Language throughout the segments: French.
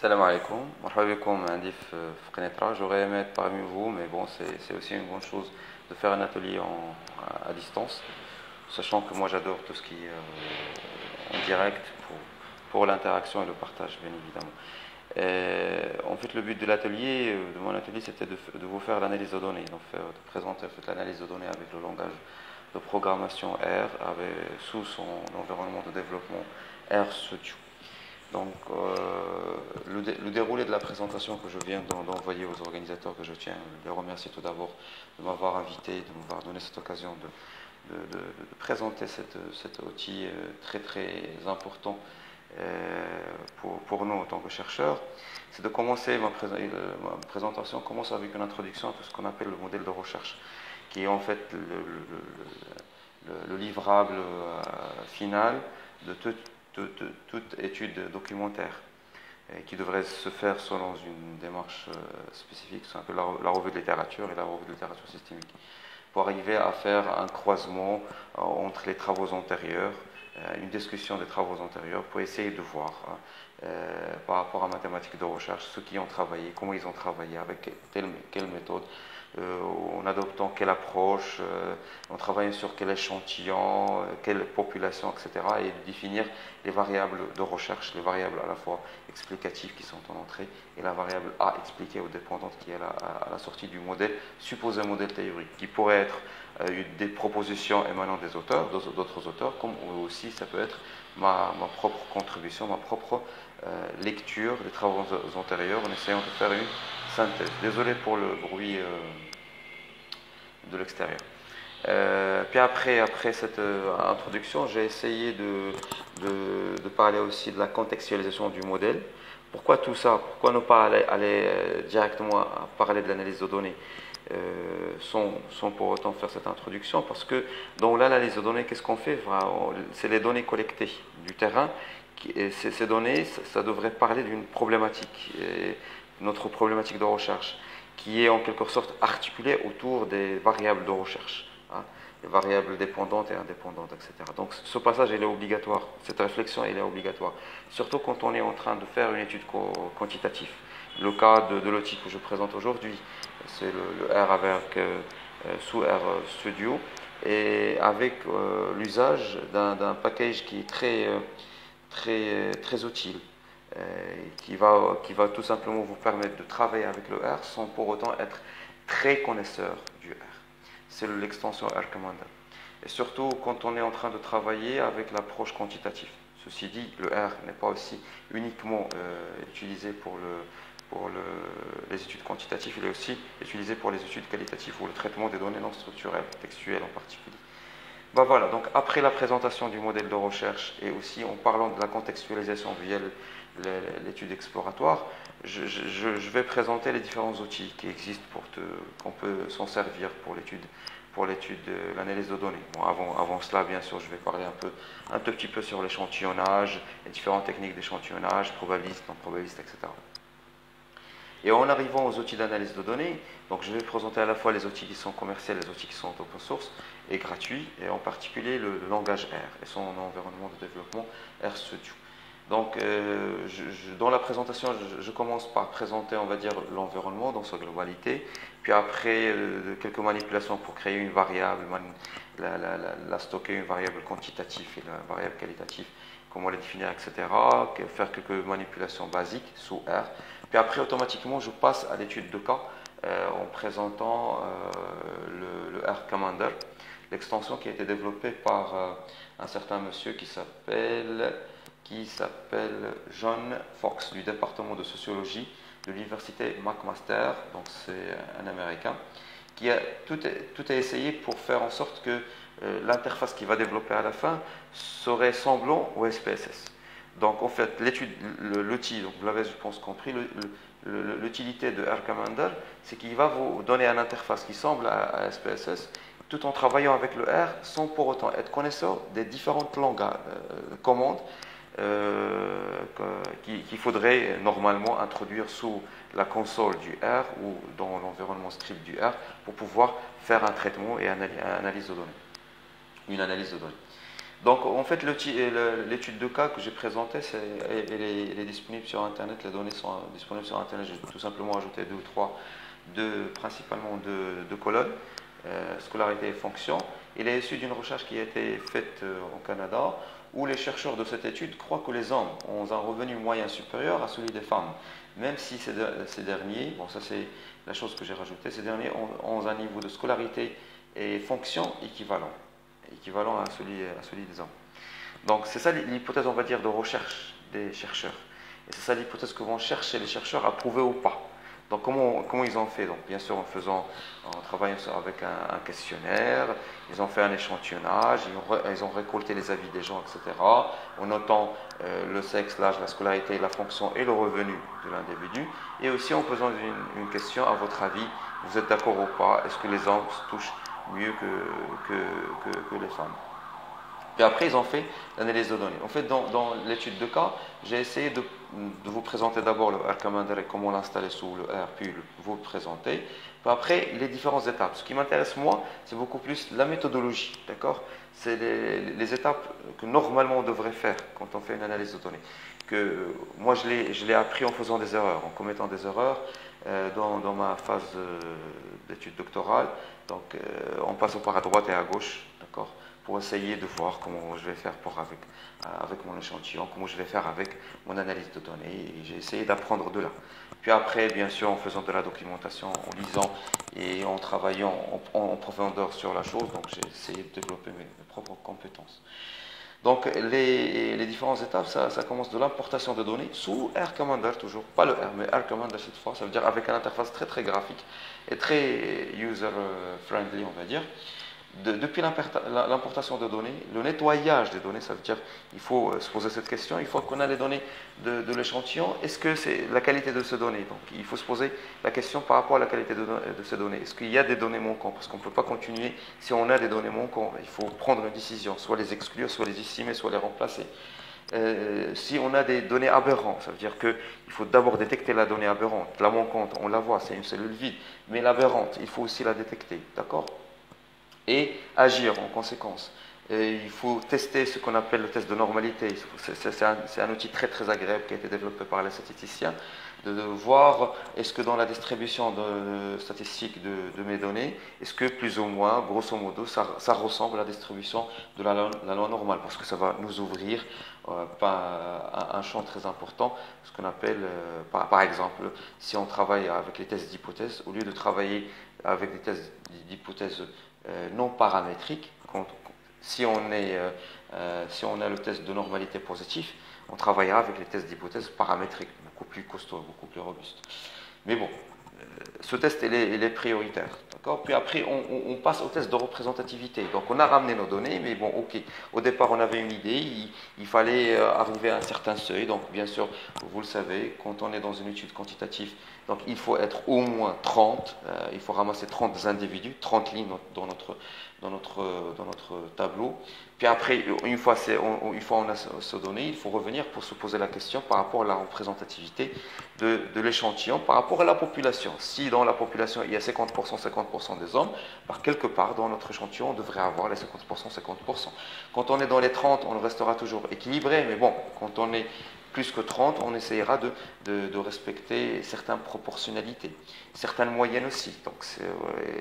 Salam alaikum, marhaba bikoum, عندي في Qenitra. J'aurais aimé être parmi vous, mais bon, c'est aussi une bonne chose de faire un atelier à distance, sachant que moi j'adore tout ce qui est en direct pour l'interaction et le partage, bien évidemment. En fait, le but de l'atelier, de mon atelier, c'était de vous faire l'analyse de données, donc de présenter en fait, l'analyse de données avec le langage de programmation R, sous son environnement de développement R Studio. Donc, le déroulé de la présentation que je viens d'envoyer aux organisateurs que je tiens, je les remercie tout d'abord de m'avoir invité, de m'avoir donné cette occasion de présenter cet outil très très important pour nous en tant que chercheurs. C'est de commencer ma présentation commence avec une introduction à tout ce qu'on appelle le modèle de recherche, qui est en fait le livrable final de toute étude documentaire qui devrait se faire selon une démarche spécifique, c'est un peu la revue de littérature et la revue de littérature systémique, pour arriver à faire un croisement entre les travaux antérieurs, une discussion des travaux antérieurs, pour essayer de voir par rapport à mathématiques de recherche, ceux qui ont travaillé, comment ils ont travaillé, avec quelle méthode, en adoptant quelle approche, en travaillant sur quel échantillon, quelle population, etc. Et de définir les variables de recherche, les variables à la fois explicatives qui sont en entrée et la variable A expliquée ou dépendante qui est à la sortie du modèle, supposé modèle théorique, qui pourrait être des propositions émanant des auteurs, d'autres auteurs, comme aussi ça peut être ma propre contribution, ma propre lecture des travaux antérieurs en essayant de faire une synthèse. Désolé pour le bruit de l'extérieur. Puis après cette introduction, j'ai essayé de parler aussi de la contextualisation du modèle. Pourquoi tout ça? Pourquoi ne pas aller directement à parler de l'analyse de données sans pour autant faire cette introduction? Parce que dans l'analyse de données, qu'est-ce qu'on fait? C'est les données collectées du terrain. Ces données, ça devrait parler d'une problématique, notre problématique de recherche, qui est en quelque sorte articulée autour des variables de recherche, hein, les variables dépendantes et indépendantes, etc. Donc ce passage, il est obligatoire, cette réflexion, elle est obligatoire, surtout quand on est en train de faire une étude quantitative. Le cas de l'outil que je présente aujourd'hui, c'est le R avec sous R Studio, et avec l'usage d'un package qui est très utile, qui va tout simplement vous permettre de travailler avec le R sans pour autant être très connaisseur du R. C'est l'extension R Commander. Et surtout quand on est en train de travailler avec l'approche quantitative. Ceci dit, le R n'est pas aussi uniquement utilisé pour les études quantitatives, il est aussi utilisé pour les études qualitatives ou le traitement des données non structurelles, textuelles en particulier. Ben voilà, donc après la présentation du modèle de recherche et aussi en parlant de la contextualisation via l'étude exploratoire, je vais présenter les différents outils qui existent qu'on peut s'en servir pour l'étude de l'analyse de données. Bon, avant cela, bien sûr, je vais parler un tout petit peu sur l'échantillonnage, les différentes techniques d'échantillonnage, probabiliste, non probabiliste, etc. Et en arrivant aux outils d'analyse de données, donc je vais présenter à la fois les outils qui sont commerciaux, les outils qui sont open source et gratuits, et en particulier le langage R et son environnement de développement RStudio. Donc, dans la présentation, je commence par présenter, on va dire, l'environnement dans sa globalité, puis après, quelques manipulations pour créer une variable, la stocker, une variable quantitative et la variable qualitative, comment les définir, etc. Faire quelques manipulations basiques sous R. Puis après, automatiquement, je passe à l'étude de cas en présentant le R Commander, l'extension qui a été développée par un certain monsieur qui s'appelle John Fox du département de sociologie de l'université McMaster, donc c'est un Américain, tout a essayé pour faire en sorte que l'interface qu'il va développer à la fin serait semblant au SPSS. Donc en fait, l'outil, vous l'avez je pense compris, l'utilité de R Commander, c'est qu'il va vous donner une interface qui semble à SPSS, tout en travaillant avec le R sans pour autant être connaisseur des différentes commandes qu'il faudrait normalement introduire sous la console du R ou dans l'environnement script du R pour pouvoir faire un traitement et une analyse de données. Donc en fait, l'étude de cas que j'ai présentée, elle est disponible sur Internet, les données sont disponibles sur Internet. J'ai tout simplement ajouté deux ou trois, principalement deux colonnes, scolarité et fonction. Il est issu d'une recherche qui a été faite au Canada, où les chercheurs de cette étude croient que les hommes ont un revenu moyen supérieur à celui des femmes, même si ces derniers, bon ça c'est la chose que j'ai rajoutée, ces derniers ont un niveau de scolarité et fonction équivalent à celui des hommes. Donc c'est ça l'hypothèse, on va dire, de recherche des chercheurs. Et c'est ça l'hypothèse que vont chercher les chercheurs à prouver ou pas. Donc comment ils ont fait? Donc bien sûr en travaillant avec un questionnaire, ils ont fait un échantillonnage, ils ont récolté les avis des gens, etc. En notant le sexe, l'âge, la scolarité, la fonction et le revenu de l'individu. Et aussi en posant une question, à votre avis, vous êtes d'accord ou pas? Est-ce que les hommes se touchent mieux que les femmes? Puis après, ils ont fait l'analyse de données. En fait, dans l'étude de cas, j'ai essayé de vous présenter d'abord le R Commander et comment l'installer sous le R, puis vous le présenter. Puis après, les différentes étapes. Ce qui m'intéresse, moi, c'est beaucoup plus la méthodologie. D'accord? C'est les étapes que normalement on devrait faire quand on fait une analyse de données. Moi, je l'ai appris en faisant des erreurs, en commettant des erreurs dans ma phase d'études doctorale. Donc, en passant par à droite et à gauche. D'accord? Pour essayer de voir comment je vais faire avec mon échantillon, comment je vais faire avec mon analyse de données. Et j'ai essayé d'apprendre de là. Puis après, bien sûr, en faisant de la documentation, en lisant et en travaillant en profondeur sur la chose, donc j'ai essayé de développer mes propres compétences. Donc les différentes étapes, ça commence de l'importation de données sous R Commander toujours, pas le R, mais R Commander cette fois, ça veut dire avec une interface très très graphique et très user-friendly, on va dire. Depuis l'importation de données, le nettoyage des données, ça veut dire il faut se poser cette question, il faut qu'on a les données de l'échantillon, est-ce que c'est la qualité de ces données? Donc il faut se poser la question par rapport à la qualité de ces données. Est-ce qu'il y a des données manquantes? Parce qu'on ne peut pas continuer si on a des données manquantes. Il faut prendre une décision, soit les exclure, soit les estimer, soit les remplacer. Si on a des données aberrantes, ça veut dire qu'il faut d'abord détecter la donnée aberrante. La manquante, on la voit, c'est une cellule vide, mais l'aberrante, il faut aussi la détecter, d'accord? Et agir en conséquence. Et il faut tester ce qu'on appelle le test de normalité. C'est un outil très très agréable qui a été développé par les statisticiens, de voir est-ce que dans la distribution statistique de mes données, est-ce que plus ou moins, grosso modo, ça ressemble à la distribution de la loi normale, parce que ça va nous ouvrir un champ très important, ce qu'on appelle, par exemple, si on travaille avec les tests d'hypothèse, au lieu de travailler avec des tests d'hypothèse non paramétrique. Si on a le test de normalité positif, on travaillera avec les tests d'hypothèse paramétriques, beaucoup plus costauds, beaucoup plus robustes. Mais bon, ce test, il est prioritaire. Puis après, on passe au test de représentativité. Donc, on a ramené nos données, mais bon, ok. Au départ, on avait une idée, il fallait arriver à un certain seuil. Donc, bien sûr, vous le savez, quand on est dans une étude quantitative, donc il faut être au moins 30. Il faut ramasser 30 individus, 30 lignes dans notre tableau. Puis après, une fois on a ces données, il faut revenir pour se poser la question par rapport à la représentativité de l'échantillon, par rapport à la population. Si dans la population, il y a 50% des hommes, par quelque part, dans notre échantillon, on devrait avoir les 50%. Quand on est dans les 30, on restera toujours équilibré, mais bon, quand on est plus que 30, on essayera de respecter certaines proportionnalités, certaines moyennes aussi. Donc,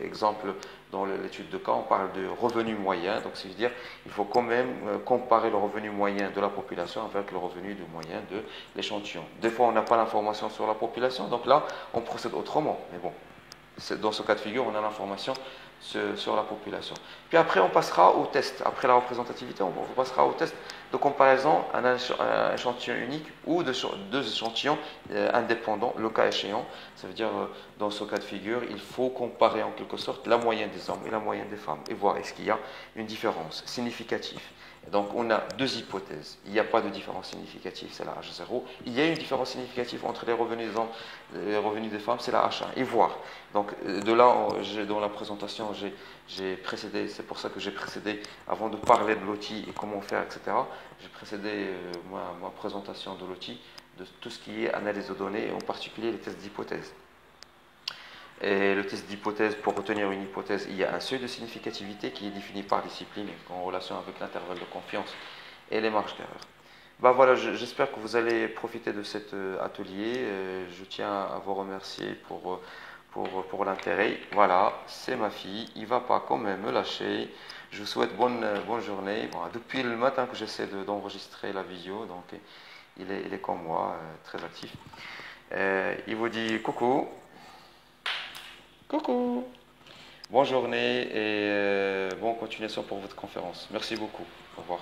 exemple, dans l'étude de cas, on parle de revenu moyen. Donc, c'est-à-dire il faut quand même comparer le revenu moyen de la population avec le revenu moyen de l'échantillon. Des fois, on n'a pas l'information sur la population, donc là, on procède autrement. Mais bon, dans ce cas de figure, on a l'information sur la population. Puis après, on passera au test. Après la représentativité, on passera au test de comparaison à un échantillon unique ou deux échantillons indépendants, le cas échéant. Ça veut dire, dans ce cas de figure, il faut comparer en quelque sorte la moyenne des hommes et la moyenne des femmes et voir est-ce qu'il y a une différence significative. Donc on a deux hypothèses. Il n'y a pas de différence significative, c'est la H0. Il y a une différence significative entre les revenus des hommes et les revenus des femmes, c'est la H1. Et voir. Donc de là, dans la présentation, j'ai précédé, c'est pour ça que j'ai précédé, avant de parler de l'outil et comment faire, etc., j'ai précédé ma présentation de l'outil, de tout ce qui est analyse de données, et en particulier les tests d'hypothèse. Et le test d'hypothèse, pour retenir une hypothèse, il y a un seuil de significativité qui est défini par discipline en relation avec l'intervalle de confiance et les marges d'erreur. Bah voilà, j'espère que vous allez profiter de cet atelier. Je tiens à vous remercier pour l'intérêt. Voilà, c'est ma fille. Il ne va pas quand même me lâcher. Je vous souhaite bonne journée. Bon, depuis le matin que j'essaie d'enregistrer la vidéo, donc il est comme moi, très actif. Il vous dit coucou. Coucou. Bonne journée et bonne continuation pour votre conférence. Merci beaucoup. Au revoir.